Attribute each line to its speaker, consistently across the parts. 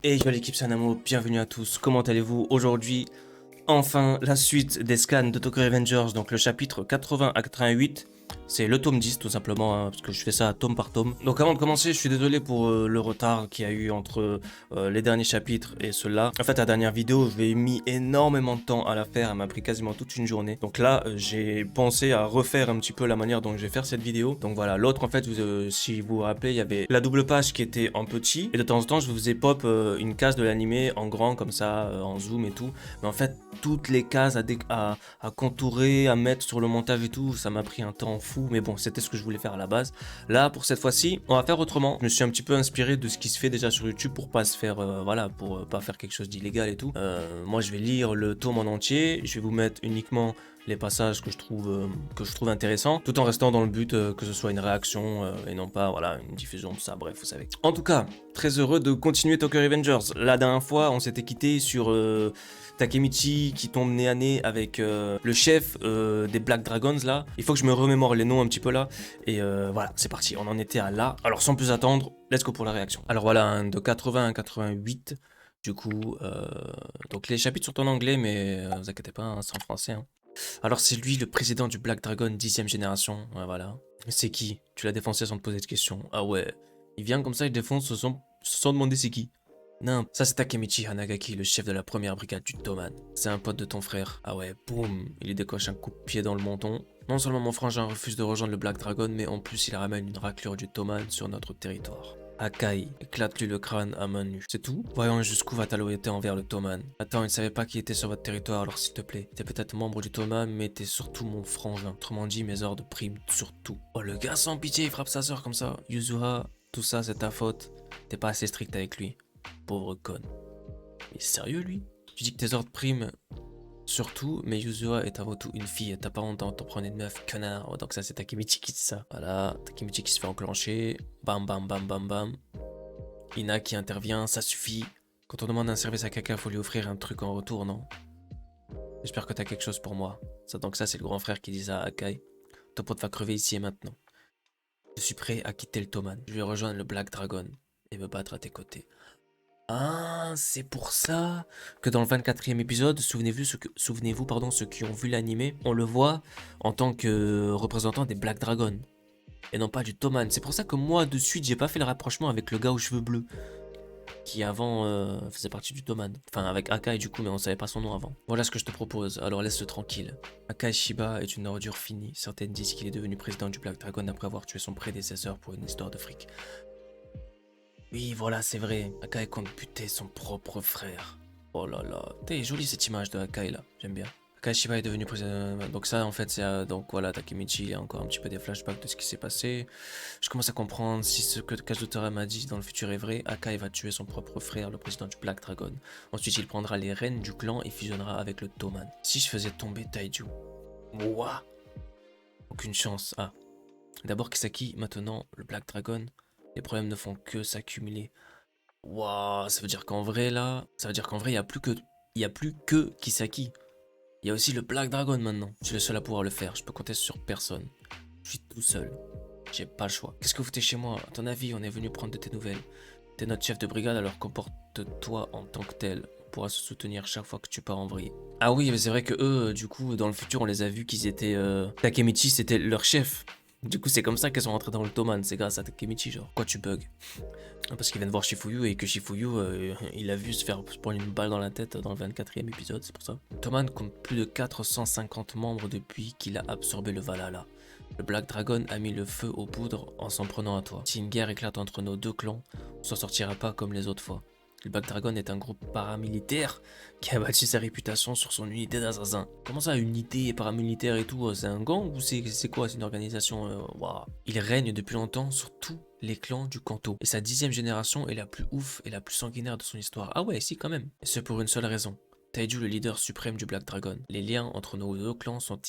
Speaker 1: Et yo l'équipe Sanamo, bienvenue à tous, comment allez-vous aujourd'hui? Enfin, la suite des scans de Tokyo Revengers, donc le chapitre 80 à 88, c'est le tome 10 tout simplement, hein, parce que je fais ça tome par tome. Donc avant de commencer, je suis désolé pour le retard qu'il y a eu entre les derniers chapitres et ceux-là. En fait, la dernière vidéo, je l'ai mis énormément de temps à la faire, elle m'a pris quasiment toute une journée. Donc là, j'ai pensé à refaire un petit peu la manière dont je vais faire cette vidéo. Donc voilà, l'autre en fait, si vous vous rappelez, il y avait la double page qui était en petit, et de temps en temps, je vous faisais pop une case de l'animé en grand comme ça, en zoom et tout. Mais en fait, toutes les cases à contourer, à mettre sur le montage et tout, ça m'a pris un temps fou, mais bon, c'était ce que je voulais faire à la base. Là, pour cette fois-ci, on va faire autrement. Je me suis un petit peu inspiré de ce qui se fait déjà sur YouTube pour pas se faire, voilà, pour pas faire quelque chose d'illégal et tout. Moi, je vais lire le tome en entier, je vais vous mettre uniquement les passages que je trouve intéressants, tout en restant dans le but que ce soit une réaction et non pas, voilà, une diffusion, tout ça, bref, vous savez. En tout cas, très heureux de continuer Tokyo Revengers. La dernière fois, on s'était quitté sur Takemichi qui tombe nez à nez avec le chef des Black Dragons là. Il faut que je me remémore les noms un petit peu là. Et voilà, c'est parti, on en était à là. Alors sans plus attendre, let's go pour la réaction. Alors voilà, hein, de 80 à 88, du coup, donc les chapitres sont en anglais, mais vous inquiétez pas, hein, c'est en français. Hein. Alors c'est lui le président du Black Dragon 10ème génération, ouais, voilà. C'est qui? Tu l'as défoncé sans te poser de questions. Ah ouais, il vient comme ça, il défonce sans demander c'est qui. Non, ça c'est Takemichi Hanagaki, le chef de la première brigade du Toman. C'est un pote de ton frère. Ah ouais, boum, il lui décoche un coup de pied dans le menton. Non seulement mon frangin refuse de rejoindre le Black Dragon, mais en plus il ramène une raclure du Toman sur notre territoire. Akai, éclate-lui le crâne à main nue. C'est tout? Voyons jusqu'où va ta loyauté envers le Toman. Attends, il ne savait pas qu'il était sur votre territoire, alors s'il te plaît. T'es peut-être membre du Toman, mais t'es surtout mon frangin. Autrement dit, mes ordres priment sur tout. Oh, le gars sans pitié, il frappe sa soeur comme ça. Yuzuha, tout ça c'est ta faute. T'es pas assez strict avec lui. Pauvre con. Il est sérieux lui? Tu dis que tes ordres priment surtout, mais Yuzua est avant tout une fille. T'as pas honte d'en prendre une meuf, connard. Oh, donc ça c'est Takemichi qui dit ça. Voilà, Takemichi qui se fait enclencher. Bam bam bam bam bam. Ina qui intervient, ça suffit. Quand on demande un service à quelqu'un, faut lui offrir un truc en retour, non? J'espère que t'as quelque chose pour moi. Ça, donc ça c'est le grand frère qui dit ça à Akai. Ton pote va crever ici et maintenant. Je suis prêt à quitter le Toman. Je vais rejoindre le Black Dragon et me battre à tes côtés. Ah, c'est pour ça que dans le 24e épisode, souvenez-vous, pardon, ceux qui ont vu l'animé, on le voit en tant que représentant des Black Dragons et non pas du Toman. C'est pour ça que moi, de suite, j'ai pas fait le rapprochement avec le gars aux cheveux bleus qui avant faisait partie du Toman. Enfin, avec Akai du coup, mais on savait pas son nom avant. Voilà ce que je te propose, alors laisse-le tranquille. Akai Shiba est une ordure finie. Certaines disent qu'il est devenu président du Black Dragon après avoir tué son prédécesseur pour une histoire de fric. Oui, voilà, c'est vrai. Akai compte buter son propre frère. Oh là là. T'es jolie cette image de Akai là. J'aime bien. Akai Shiba est devenu président. Donc ça, en fait, c'est... donc voilà, Takemichi, il y a encore un petit peu des flashbacks de ce qui s'est passé. Je commence à comprendre si ce que Kazutora m'a dit dans le futur est vrai. Akai va tuer son propre frère, le président du Black Dragon. Ensuite, il prendra les rênes du clan et fusionnera avec le Toman. Si je faisais tomber Taiju. Ouah. Aucune chance. Ah. D'abord Kisaki, maintenant le Black Dragon. Les problèmes ne font que s'accumuler. Waouh, ça veut dire qu'en vrai là, ça veut dire qu'en vrai il y a plus que Kisaki. Il y a aussi le Black Dragon maintenant. Je suis le seul à pouvoir le faire, je peux compter sur personne. Je suis tout seul. J'ai pas le choix. Qu'est-ce que vous foutez chez moi? À ton avis, on est venu prendre de tes nouvelles. T'es notre chef de brigade, alors comporte-toi en tant que tel. On pourra se soutenir chaque fois que tu pars en vrille. Ah oui, mais c'est vrai que eux, du coup, dans le futur, on les a vus qu'ils étaient... Takemichi, c'était leur chef. Du coup, c'est comme ça qu'elles sont rentrées dans le Toman. C'est grâce à Takemichi, genre. Quoi, tu bugs? Parce qu'il vient de voir Shifuyu et que Shifuyu, il a vu se faire prendre une balle dans la tête dans le 24e épisode, c'est pour ça. Toman compte plus de 450 membres depuis qu'il a absorbé le Valhalla. Le Black Dragon a mis le feu aux poudres en s'en prenant à toi. Si une guerre éclate entre nos deux clans, on s'en sortira pas comme les autres fois. Le Black Dragon est un groupe paramilitaire qui a bâti sa réputation sur son unité d'assassins. Comment ça, unité paramilitaire et tout? C'est un gang ou c'est quoi? C'est une organisation waouh. Il règne depuis longtemps sur tous les clans du Kanto. Et sa 10ème génération est la plus ouf et la plus sanguinaire de son histoire. Ah ouais, si quand même. Et ce pour une seule raison. Taiju, le leader suprême du Black Dragon. Les liens entre nos deux clans sont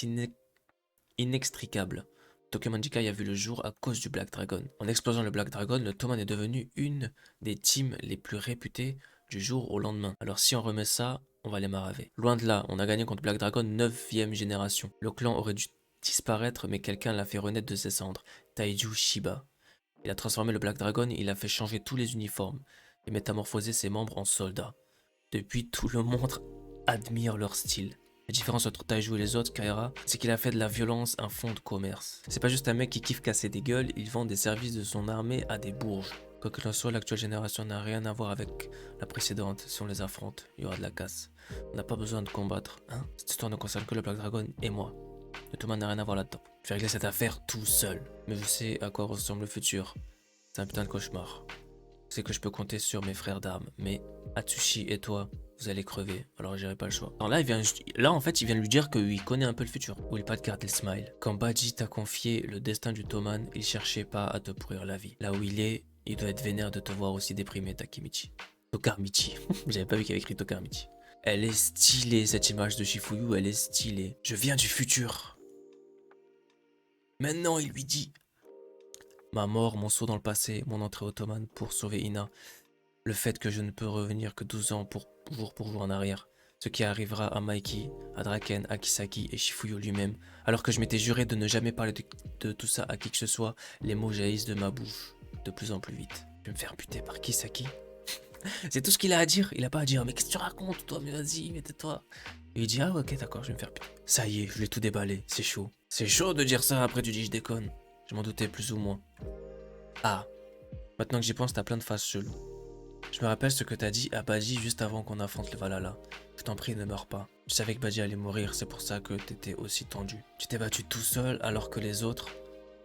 Speaker 1: inextricables. Tokyo Manjikai a vu le jour à cause du Black Dragon. En explosant le Black Dragon, le Toman est devenu une des teams les plus réputées du jour au lendemain. Alors si on remet ça, on va les maraver. Loin de là, on a gagné contre Black Dragon 9ème génération. Le clan aurait dû disparaître, mais quelqu'un l'a fait renaître de ses cendres. Taiju Shiba. Il a transformé le Black Dragon, il a fait changer tous les uniformes. et métamorphoser ses membres en soldats. Depuis, tout le monde admire leur style. La différence entre Taiju et les autres, Kaira, c'est qu'il a fait de la violence un fonds de commerce. C'est pas juste un mec qui kiffe casser des gueules, il vend des services de son armée à des bourges. Quoi qu'il en soit, l'actuelle génération n'a rien à voir avec la précédente. Si on les affronte, il y aura de la casse. On n'a pas besoin de combattre, hein. Cette histoire ne concerne que le Black Dragon et moi. Le Thomas n'a rien à voir là-dedans. Je vais régler cette affaire tout seul. Mais je sais à quoi ressemble le futur. C'est un putain de cauchemar. Je sais que je peux compter sur mes frères d'armes, mais Atsushi et toi, vous allez crever, alors j'aurai pas le choix. Alors là, en fait, il vient de lui dire qu'il connaît un peu le futur. Oublie pas de garder le smile. Quand Baji t'a confié le destin du Toman, il cherchait pas à te pourrir la vie. Là où il doit être vénère de te voir aussi déprimé, Takemichi. Tokarmichi. J'avais pas vu qu'il y avait écrit Tokarmichi. Elle est stylée, cette image de Shifuyu, elle est stylée. Je viens du futur. Maintenant, il lui dit. Ma mort, mon saut dans le passé, mon entrée ottomane pour sauver Ina. Le fait que je ne peux revenir que 12 ans pour jour en arrière. Ce qui arrivera à Mikey, à Draken, à Kisaki et Shifuyu lui-même. Alors que je m'étais juré de ne jamais parler de tout ça à qui que ce soit, les mots jaillissent de ma bouche de plus en plus vite. Je vais me faire buter par Kisaki. C'est tout ce qu'il a à dire. Il a pas à dire, mais qu'est-ce que tu racontes, toi? Mais vas-y, mais tais-toi. Et il dit, ah ok, d'accord, je vais me faire buter. Ça y est, je l'ai tout déballé. C'est chaud. C'est chaud de dire ça après tu dis je déconne. Je m'en doutais plus ou moins. Ah, maintenant que j'y pense, t'as plein de faces cheloues. Je me rappelle ce que t'as dit à Baji juste avant qu'on affronte le Valhalla. Je t'en prie, ne meurs pas. Je savais que Baji allait mourir, c'est pour ça que t'étais aussi tendu. Tu t'es battu tout seul alors que les autres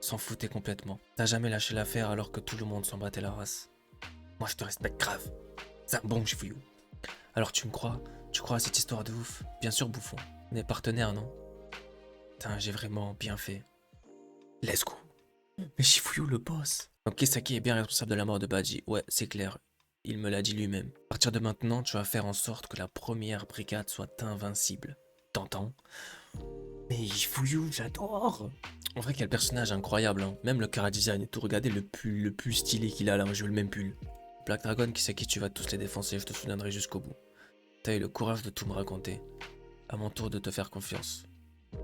Speaker 1: s'en foutaient complètement. T'as jamais lâché l'affaire alors que tout le monde s'en battait la race. Moi je te respecte grave. C'est un bon Shifuyu. Alors tu me crois? Tu crois à cette histoire de ouf? Bien sûr, bouffon. On est partenaires, non? Putain, j'ai vraiment bien fait. Let's go. Mais Shifuyu le boss. Donc Kisaki est bien responsable de la mort de Baji. Ouais, c'est clair. Il me l'a dit lui-même. À partir de maintenant, tu vas faire en sorte que la première brigade soit invincible. T'entends? Mais Shifuyu, j'adore. En vrai, quel personnage incroyable, hein. Même le chara design et tout. Regardez le pull stylé qu'il a là. Moi, je veux le même pull. Black Dragon, Kisaki, tu vas tous les défoncer. Je te souviendrai jusqu'au bout. T'as eu le courage de tout me raconter. À mon tour de te faire confiance.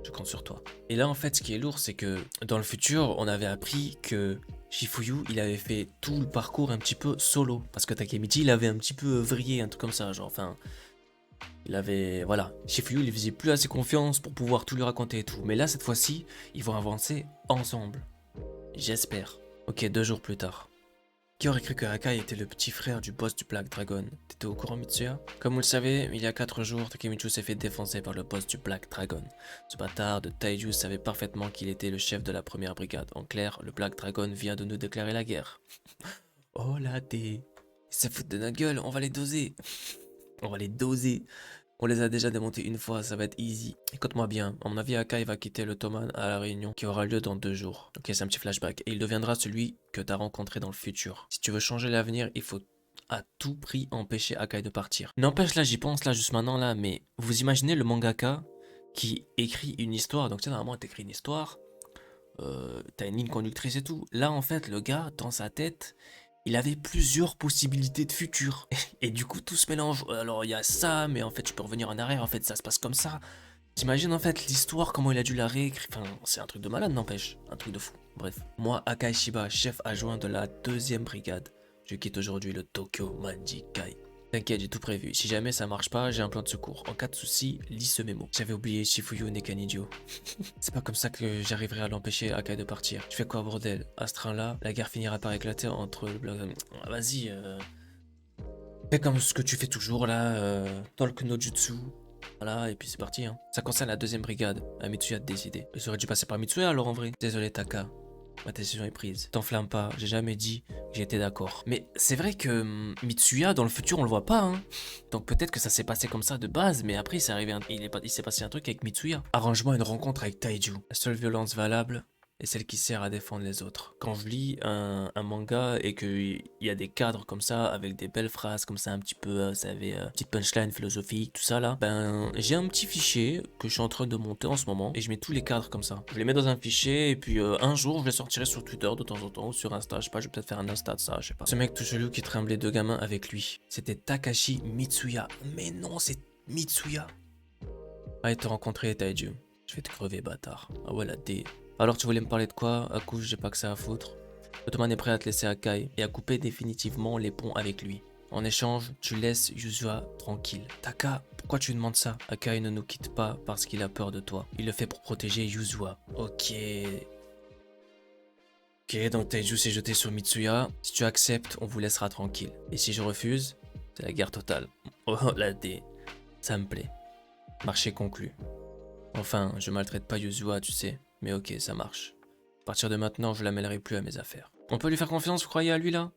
Speaker 1: Je compte sur toi. Et là, en fait, ce qui est lourd, c'est que dans le futur, on avait appris que Shifuyu, il avait fait tout le parcours un petit peu solo. Parce que Takemichi, il avait un petit peu vrillé, un truc comme ça. Genre, enfin, il avait. Voilà. Shifuyu, il faisait plus assez confiance pour pouvoir tout lui raconter et tout. Mais là, cette fois-ci, ils vont avancer ensemble. J'espère. Ok, 2 jours plus tard. Qui aurait cru que Akai était le petit frère du boss du Black Dragon? T'étais au courant, Mitsuya? Comme vous le savez, il y a 4 jours, Takemichi s'est fait défoncer par le boss du Black Dragon. Ce bâtard de Taiju savait parfaitement qu'il était le chef de la première brigade. En clair, le Black Dragon vient de nous déclarer la guerre. Oh là dé. Ils se foutent de notre gueule, on va les doser. On va les doser. On les a déjà démontés une fois, ça va être easy. Écoute-moi bien, à mon avis, Akai va quitter le Toman à la réunion qui aura lieu dans 2 jours. Ok, c'est un petit flashback. Et il deviendra celui que t'as rencontré dans le futur. Si tu veux changer l'avenir, il faut à tout prix empêcher Akai de partir. N'empêche, là, j'y pense, là, juste maintenant, là, mais vous imaginez le mangaka qui écrit une histoire. Donc, tu sais, normalement, t'écris une histoire, t'as une ligne conductrice et tout. Là, en fait, le gars, dans sa tête, il avait plusieurs possibilités de futur. Et du coup, tout se mélange. Alors, il y a ça, mais en fait, tu peux revenir en arrière. En fait, ça se passe comme ça. T'imagines, en fait, l'histoire, comment il a dû la réécrire. Enfin, c'est un truc de malade, n'empêche. Un truc de fou. Bref. Moi, Akai Shiba, chef adjoint de la 2e brigade. Je quitte aujourd'hui le Tokyo Manjikai. T'inquiète, j'ai tout prévu. Si jamais ça marche pas, j'ai un plan de secours. En cas de souci, lis ce mémo. J'avais oublié Shifuyu Nekanidio. C'est pas comme ça que j'arriverai à l'empêcher Akai de partir. Tu fais quoi, bordel? À ce train-là, la guerre finira par éclater entre le bloc. Vas-y, fais comme ce que tu fais toujours là, Talk no Jutsu. Voilà, et puis c'est parti. Hein. Ça concerne la 2e brigade. À Mitsuya de décider. J'aurais dû passer par Mitsuya alors en vrai. Désolé, Taka. Ma décision est prise. T'enflamme pas, j'ai jamais dit que j'étais d'accord. Mais c'est vrai que Mitsuya, dans le futur, on le voit pas, hein. Donc peut-être que ça s'est passé comme ça de base, mais après, il s'est passé un truc avec Mitsuya. Arrangement une rencontre avec Taiju. La seule violence valable est celle qui sert à défendre les autres. Quand je lis un manga et qu'il y a des cadres comme ça, avec des belles phrases comme ça, un petit peu, vous savez, petite punchline philosophique, tout ça là, ben j'ai un petit fichier que je suis en train de monter en ce moment et je mets tous les cadres comme ça. Je les mets dans un fichier et puis un jour je les sortirai sur Twitter de temps en temps ou sur Insta, je sais pas, je vais peut-être faire un Insta de ça, je sais pas. Ce mec tout chelou qui tremblait 2 gamins avec lui, c'était Takashi Mitsuya. Mais non, c'est Mitsuya. Allez te rencontrer, Taiju. Je vais te crever, bâtard. Ah ouais, la D. Alors tu voulais me parler de quoi? À coup, j'ai pas que ça à foutre. Ottoman est prêt à te laisser à Kai et à couper définitivement les ponts avec lui. En échange, tu laisses Yuzua tranquille. Taka, pourquoi tu demandes ça? Akai ne nous quitte pas parce qu'il a peur de toi. Il le fait pour protéger Yuzua. Ok. Ok, donc Taiju s'est jeté sur Mitsuya. Si tu acceptes, on vous laissera tranquille. Et si je refuse, c'est la guerre totale. Oh la D. Ça me plaît. Marché conclu. Enfin, je maltraite pas Yuzua, tu sais. Mais ok, ça marche. À partir de maintenant, je la mêlerai plus à mes affaires. On peut lui faire confiance, vous croyez à lui là?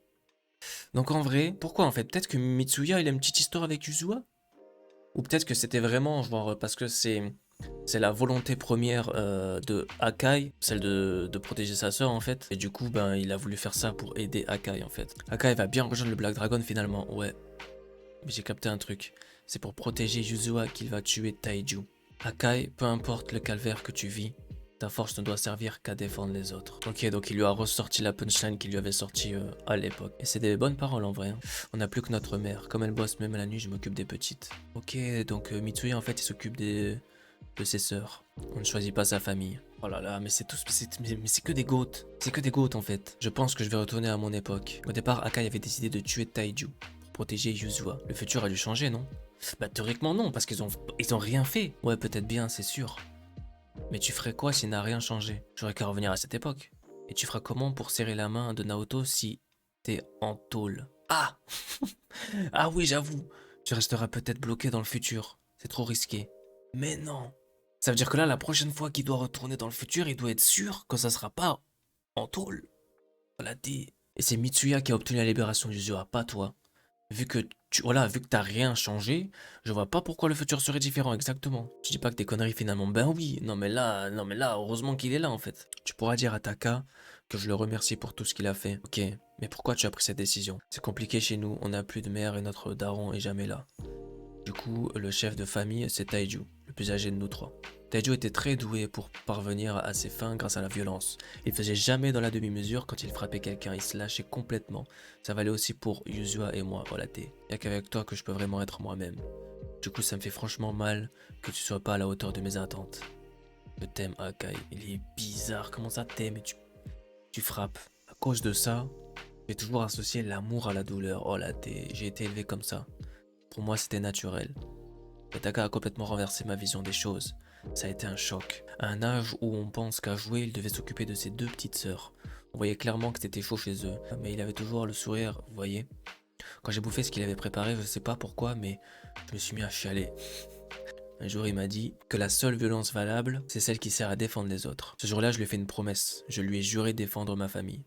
Speaker 1: Donc en vrai, pourquoi en fait? Peut-être que Mitsuya il a une petite histoire avec Yuzua? Ou peut-être que c'était vraiment genre parce que c'est la volonté première de Akai, celle de protéger sa sœur en fait. Et du coup, ben il a voulu faire ça pour aider Akai en fait. Akai va bien rejoindre le Black Dragon finalement, ouais. Mais j'ai capté un truc. C'est pour protéger Yuzua qu'il va tuer Taiju. Akai, peu importe le calvaire que tu vis, ta force ne doit servir qu'à défendre les autres. Ok, donc il lui a ressorti la punchline qu'il lui avait sorti à l'époque. Et c'est des bonnes paroles en vrai. Hein. On n'a plus que notre mère. Comme elle bosse même la nuit, je m'occupe des petites. Ok, donc Mitsuya en fait il s'occupe de ses sœurs. On ne choisit pas sa famille. Oh là là, mais c'est tout, mais c'est que des goats. C'est que des goats en fait. Je pense que je vais retourner à mon époque. Au départ, Akai avait décidé de tuer Taiju pour protéger Yuzua. Le futur a dû changer, non? Bah théoriquement non, parce qu'ils ont rien fait. Ouais, peut-être bien, c'est sûr. Mais tu ferais quoi s'il n'a rien changé? J'aurais qu'à revenir à cette époque. Et tu feras comment pour serrer la main de Naoto si t'es en tôle? Ah ah oui, j'avoue. Tu resteras peut-être bloqué dans le futur. C'est trop risqué. Mais non. Ça veut dire que là, la prochaine fois qu'il doit retourner dans le futur, il doit être sûr que ça sera pas en tôle. Voilà, dit. Et c'est Mitsuya qui a obtenu la libération d'Uzua, pas toi. Vu que vu que t'as rien changé, je vois pas pourquoi le futur serait différent exactement. Je dis pas que des conneries finalement. Ben oui, non mais là, heureusement qu'il est là en fait. Tu pourras dire à Taka que je le remercie pour tout ce qu'il a fait. Ok, mais pourquoi tu as pris cette décision? C'est compliqué chez nous, on n'a plus de mère et notre daron est jamais là. Du coup, le chef de famille, c'est Taiju, le plus âgé de nous trois. Taiju était très doué pour parvenir à ses fins grâce à la violence. Il faisait jamais dans la demi-mesure quand il frappait quelqu'un, il se lâchait complètement. Ça valait aussi pour Yuzua et moi, voilà t'es. Y'a qu'avec toi que je peux vraiment être moi-même. Du coup, ça me fait franchement mal que tu sois pas à la hauteur de mes attentes. Je t'aime, Akai. Il est bizarre, comment ça t'aimes et tu frappes. À cause de ça, j'ai toujours associé l'amour à la douleur. Oh là t'es, j'ai été élevé comme ça. Pour moi, c'était naturel. Et Taka a complètement renversé ma vision des choses. Ça a été un choc. À un âge où on pense qu'à jouer, il devait s'occuper de ses deux petites sœurs. On voyait clairement que c'était chaud chez eux, mais il avait toujours le sourire, vous voyez. Quand j'ai bouffé ce qu'il avait préparé, je sais pas pourquoi, mais je me suis mis à chialer. Un jour, il m'a dit que la seule violence valable, c'est celle qui sert à défendre les autres. Ce jour-là, je lui ai fait une promesse. Je lui ai juré de défendre ma famille.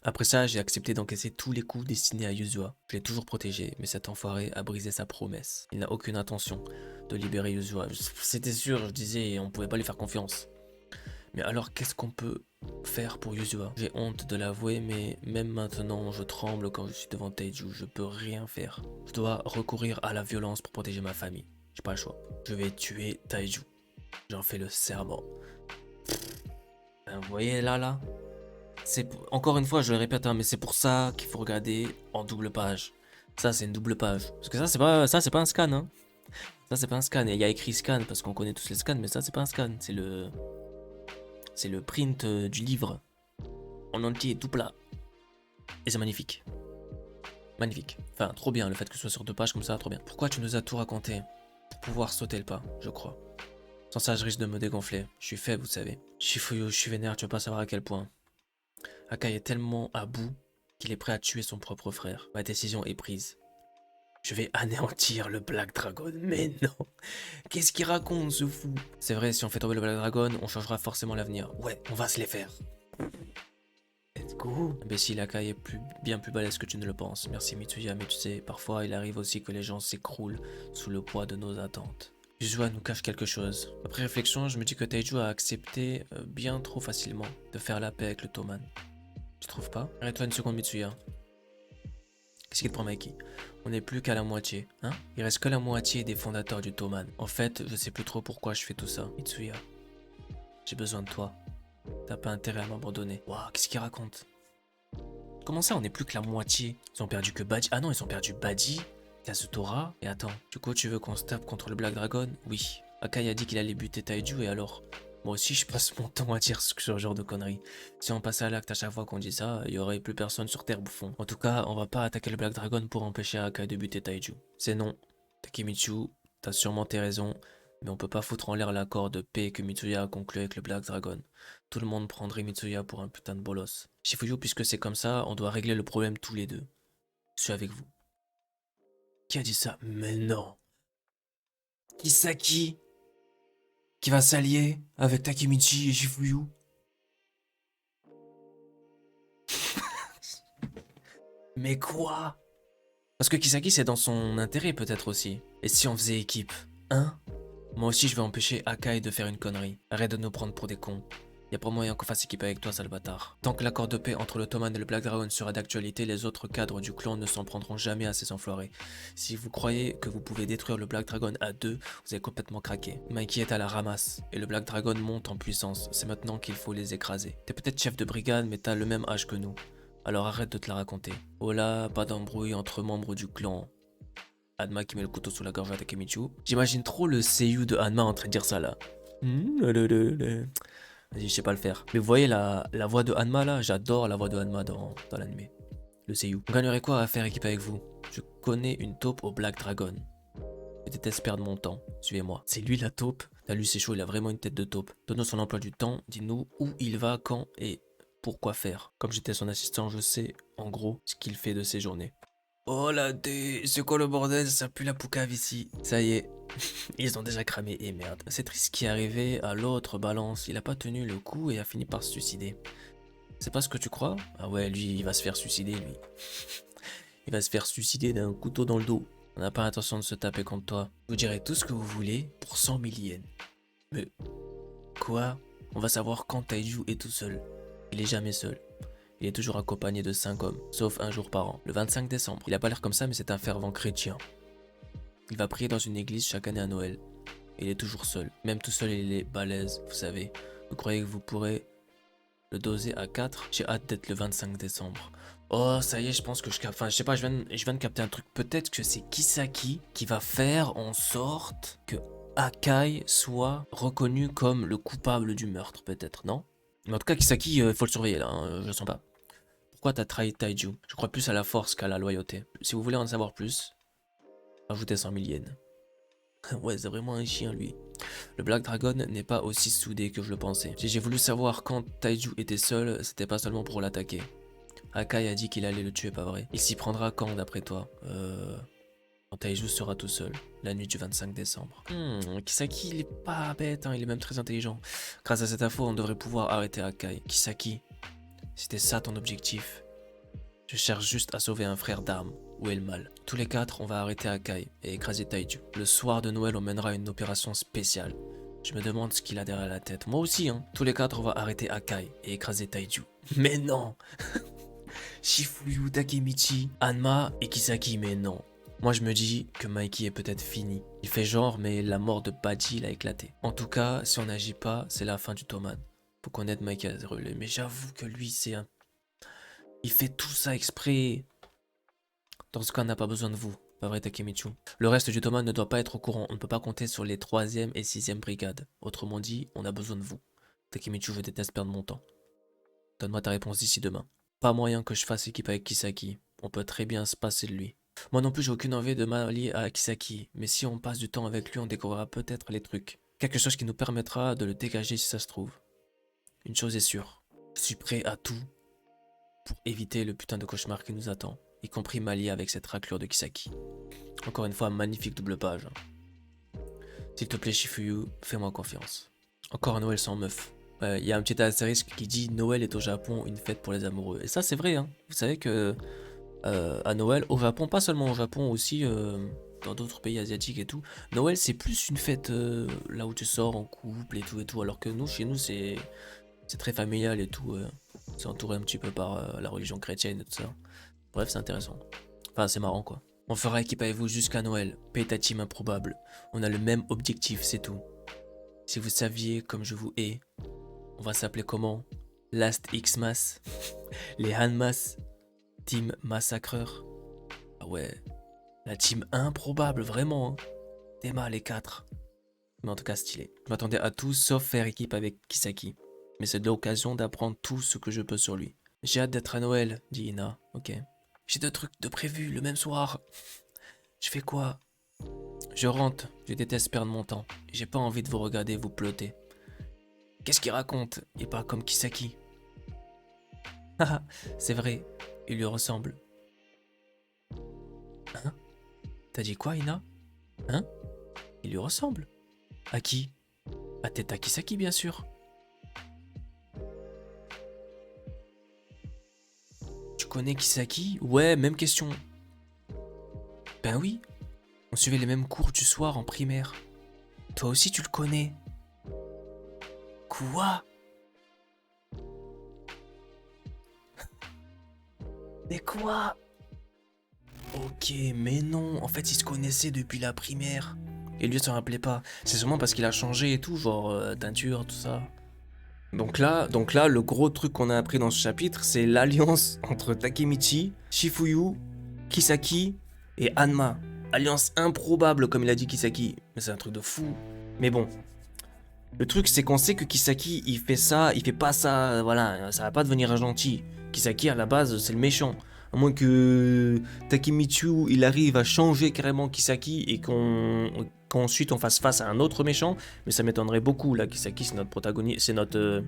Speaker 1: Après ça, j'ai accepté d'encaisser tous les coups destinés à Yuzua. Je l'ai toujours protégé, mais cet enfoiré a brisé sa promesse. Il n'a aucune intention de libérer Yuzua. C'était sûr, je disais, on pouvait pas lui faire confiance. Mais alors, qu'est-ce qu'on peut faire pour Yuzua? J'ai honte de l'avouer, mais même maintenant, je tremble quand je suis devant Taiju. Je peux rien faire. Je dois recourir à la violence pour protéger ma famille. J'ai pas le choix. Je vais tuer Taiju. J'en fais le serment. Vous voyez là encore une fois, je le répète, hein, mais c'est pour ça qu'il faut regarder en double page. Ça, c'est une double page. Parce que ça, c'est pas un scan, hein. Ça, c'est pas un scan. Et il y a écrit scan parce qu'on connaît tous les scans, mais ça, c'est pas un scan. C'est le print du livre en entier, tout plat. Et c'est magnifique. Magnifique. Enfin, trop bien le fait que ce soit sur deux pages comme ça, trop bien. Pourquoi tu nous as tout raconté? Pour pouvoir sauter le pas, je crois. Sans ça, je risque de me dégonfler. Je suis faible, vous savez. Shifuyu, je suis vénère, tu vas pas savoir à quel point. Akai est tellement à bout qu'il est prêt à tuer son propre frère. Ma décision est prise. Je vais anéantir le Black Dragon. Mais non. Qu'est-ce qu'il raconte, ce fou? C'est vrai, si on fait tomber le Black Dragon, on changera forcément l'avenir. Ouais, on va se les faire. Let's go. Imbécile, Akai est bien plus balèze que tu ne le penses. Merci Mitsuya, mais tu sais, parfois il arrive aussi que les gens s'écroulent sous le poids de nos attentes. Yuzua nous cache quelque chose. Après réflexion, je me dis que Taiju a accepté bien trop facilement de faire la paix avec le Toman. Tu trouves pas? Arrête-toi une seconde, Mitsuya. Qu'est-ce qu'il te prend, Mikey? On n'est plus qu'à la moitié, hein? Il reste que la moitié des fondateurs du Toman. En fait, je sais plus trop pourquoi je fais tout ça. Mitsuya, j'ai besoin de toi. T'as pas intérêt à m'abandonner. Waouh, qu'est-ce qu'il raconte? Comment ça, on n'est plus que la moitié? Ils ont perdu que Badji. Ah non, ils ont perdu Badji, Kazutora. Et attends, du coup, tu veux qu'on se tape contre le Black Dragon? Oui. Akai a dit qu'il allait buter Taiju et alors? Moi aussi, je passe mon temps à dire ce genre de conneries. Si on passait à l'acte à chaque fois qu'on dit ça, il y aurait plus personne sur Terre, bouffon. En tout cas, on va pas attaquer le Black Dragon pour empêcher Akai de buter Taiju. C'est non. Takemitsu, t'as sûrement tes raisons, mais on peut pas foutre en l'air l'accord de paix que Mitsuya a conclu avec le Black Dragon. Tout le monde prendrait Mitsuya pour un putain de bolos. Shifuyu, puisque c'est comme ça, on doit régler le problème tous les deux. Je suis avec vous. Qui a dit ça? Mais non. Kisaki qui va s'allier avec Takemichi et Shifuyu. Mais quoi? Parce que Kisaki c'est dans son intérêt peut-être aussi. Et si on faisait équipe? Hein? Moi aussi je vais empêcher Akai de faire une connerie. Arrête de nous prendre pour des cons. Y a pas moyen qu'on fasse équipe avec toi, sale bâtard. Tant que l'accord de paix entre l'Ottoman et le Black Dragon sera d'actualité, les autres cadres du clan ne s'en prendront jamais à ces enfoirés. Si vous croyez que vous pouvez détruire le Black Dragon à deux, vous avez complètement craqué. Mikey est à la ramasse, et le Black Dragon monte en puissance. C'est maintenant qu'il faut les écraser. T'es peut-être chef de brigade, mais t'as le même âge que nous. Alors arrête de te la raconter. Oh là, pas d'embrouille entre membres du clan. Hanma qui met le couteau sous la gorge à Takemitsu. J'imagine trop le seiyuu de Hanma en train de dire ça là. Vas-y, je sais pas le faire. Mais vous voyez la voix de Hanma là? J'adore la voix de Hanma dans l'anime. Le seiyuu. On gagnerait quoi à faire équipe avec vous? Je connais une taupe au Black Dragon. Je déteste perdre mon temps. Suivez-moi. C'est lui la taupe? T'as lu, c'est chaud, il a vraiment une tête de taupe. Donne-nous son emploi du temps, dis-nous où il va, quand et pourquoi faire. Comme j'étais son assistant, je sais en gros ce qu'il fait de ses journées. Oh la dé, c'est quoi le bordel? Ça pue la poucave ici. Ça y est, ils ont déjà cramé et merde. C'est triste ce qui est arrivé à l'autre balance. Il a pas tenu le coup et a fini par se suicider. C'est pas ce que tu crois? Ah ouais, lui, il va se faire suicider, lui. Il va se faire suicider d'un couteau dans le dos. On n'a pas l'intention de se taper contre toi. Vous direz tout ce que vous voulez pour 100 000 yens. Mais quoi? On va savoir quand Taiju est tout seul. Il est jamais seul. Il est toujours accompagné de 5 hommes, sauf un jour par an, le 25 décembre. Il a pas l'air comme ça, mais c'est un fervent chrétien. Il va prier dans une église chaque année à Noël. Il est toujours seul. Même tout seul, il est balèze, vous savez. Vous croyez que vous pourrez le doser à 4? J'ai hâte d'être le 25 décembre. Oh, ça y est, je pense que je capte. Enfin, je sais pas, je viens de capter un truc. Peut-être que c'est Kisaki qui va faire en sorte que Akai soit reconnu comme le coupable du meurtre, peut-être, non? Mais en tout cas, Kisaki, faut le surveiller là, hein, je le sens pas. Pourquoi t'as trahi Taiju? Je crois plus à la force qu'à la loyauté. Si vous voulez en savoir plus, ajoutez 100 000 yens. Ouais, c'est vraiment un chien lui. Le Black Dragon n'est pas aussi soudé que je le pensais. Si j'ai voulu savoir quand Taiju était seul, c'était pas seulement pour l'attaquer. Akai a dit qu'il allait le tuer, pas vrai? Il s'y prendra quand d'après toi? Quand Taiju sera tout seul, la nuit du 25 décembre. Kisaki, il est pas bête, hein, il est même très intelligent. Grâce à cette info, on devrait pouvoir arrêter Akai. Kisaki, c'était ça ton objectif? Je cherche juste à sauver un frère d'armes. Où est le mal? Tous les quatre, on va arrêter Akai et écraser Taiju. Le soir de Noël, on mènera une opération spéciale. Je me demande ce qu'il a derrière la tête. Moi aussi, hein. Tous les quatre, on va arrêter Akai et écraser Taiju. Mais non! Shifuyu, Takemichi, Hanma et Kisaki, mais non. Moi je me dis que Mikey est peut-être fini. Il fait genre, mais la mort de Badji l'a éclaté. En tout cas, si on n'agit pas, c'est la fin du Toman. Faut qu'on aide Mikey à se relever. Mais j'avoue que lui, c'est un... Il fait tout ça exprès. Dans ce cas, on n'a pas besoin de vous. Pas vrai, Takemichi? Le reste du Toman ne doit pas être au courant. On ne peut pas compter sur les 3e et 6e brigades. Autrement dit, on a besoin de vous. Takemichi, je déteste perdre mon temps. Donne-moi ta réponse d'ici demain. Pas moyen que je fasse équipe avec Kisaki. On peut très bien se passer de lui. Moi non plus, j'ai aucune envie de m'allier à Kisaki. Mais si on passe du temps avec lui, on découvrira peut-être les trucs. Quelque chose qui nous permettra de le dégager si ça se trouve. Une chose est sûre. Je suis prêt à tout pour éviter le putain de cauchemar qui nous attend. Y compris m'allier avec cette raclure de Kisaki. Encore une fois, magnifique double page. S'il te plaît, Shifuyu, fais-moi confiance. Encore un Noël sans meuf. Il y a un petit astérisque qui dit Noël est au Japon une fête pour les amoureux. Et ça, c'est vrai, hein. Vous savez que à Noël, au Japon, pas seulement au Japon, aussi dans d'autres pays asiatiques et tout, Noël c'est plus une fête là où tu sors en couple et tout, alors que nous, chez nous, c'est très familial et tout. C'est entouré un petit peu par la religion chrétienne et tout ça. Bref, c'est intéressant. Enfin, c'est marrant quoi. On fera équipe avec vous jusqu'à Noël. Paix ta team improbable. On a le même objectif, c'est tout. Si vous saviez comme je vous hais, on va s'appeler comment? Last Xmas. Les Hanmas. Team Massacreur. Ah ouais. La team improbable, vraiment. Hein. Théma, les 4. Mais en tout cas, stylé. Je m'attendais à tout sauf faire équipe avec Kisaki. Mais c'est l'occasion d'apprendre tout ce que je peux sur lui. J'ai hâte d'être à Noël, dit Ina. Ok. J'ai deux trucs de prévu le même soir. Je fais quoi? Je rentre, je déteste perdre mon temps. J'ai pas envie de vous regarder vous ploter. Qu'est-ce qu'il raconte? Il parle comme Kisaki. Haha, c'est vrai, il lui ressemble. Hein? T'as dit quoi, Ina? Hein? Il lui ressemble? À qui? À Teta Kisaki, bien sûr. Tu connais Kisaki? Ouais, même question. Ben oui, on suivait les mêmes cours du soir en primaire. Toi aussi, tu le connais. Quoi? Mais quoi? Ok, mais non, en fait, ils se connaissaient depuis la primaire. Et lui, il s'en rappelait pas. C'est sûrement parce qu'il a changé et tout, genre teinture, tout ça. Donc là, le gros truc qu'on a appris dans ce chapitre, c'est l'alliance entre Takemichi, Shifuyu, Kisaki et Hanma. Alliance improbable, comme il a dit Kisaki. Mais c'est un truc de fou. Mais bon, le truc, c'est qu'on sait que Kisaki, il fait ça, il fait pas ça, voilà, ça va pas devenir un gentil. Kisaki, à la base, c'est le méchant. À moins que Takemichi, il arrive à changer carrément Kisaki et qu'ensuite on fasse face à un autre méchant. Mais ça m'étonnerait beaucoup, là. Kisaki, c'est notre protagoniste, c'est notre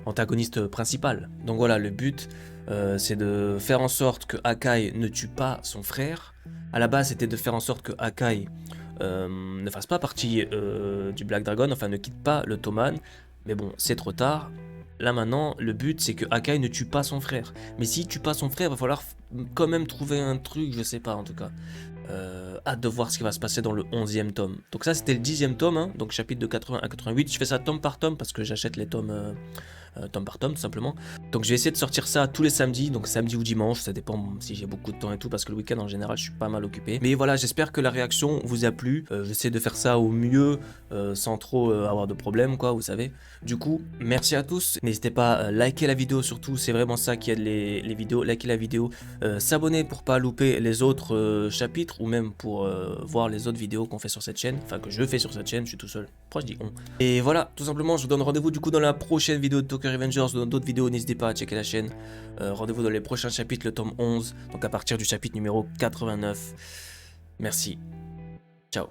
Speaker 1: antagoniste principal. Donc voilà, le but, c'est de faire en sorte que Akai ne tue pas son frère. À la base, c'était de faire en sorte que Akai ne fasse pas partie du Black Dragon, enfin ne quitte pas le Toman. Mais bon, c'est trop tard. Là maintenant, le but c'est que Akai ne tue pas son frère. Mais s'il tue pas son frère, il va falloir quand même trouver un truc, je sais pas en tout cas. Hâte de voir ce qui va se passer dans le 11e tome. Donc ça c'était le 10e tome, hein, donc chapitre de 80 à 88. Je fais ça tome par tome parce que j'achète les tomes tome par tome tout simplement. Donc je vais essayer de sortir ça tous les samedis, donc samedi ou dimanche, ça dépend si j'ai beaucoup de temps et tout, parce que le week-end en général je suis pas mal occupé. Mais voilà, j'espère que la réaction vous a plu. J'essaie de faire ça au mieux, sans trop avoir de problèmes quoi, vous savez. Du coup, merci à tous. N'hésitez pas à liker la vidéo surtout, c'est vraiment ça qui aide les vidéos. Liker la vidéo, s'abonner pour pas louper les autres chapitres, ou même pour voir les autres vidéos qu'on fait sur cette chaîne, enfin que je fais sur cette chaîne, je suis tout seul. Pourquoi je dis on? Et voilà, tout simplement, je vous donne rendez-vous du coup dans la prochaine vidéo de Tokyo Revengers, ou dans d'autres vidéos, n'hésitez pas à checker la chaîne. Rendez-vous dans les prochains chapitres, le tome 11, donc à partir du chapitre numéro 89. Merci. Ciao.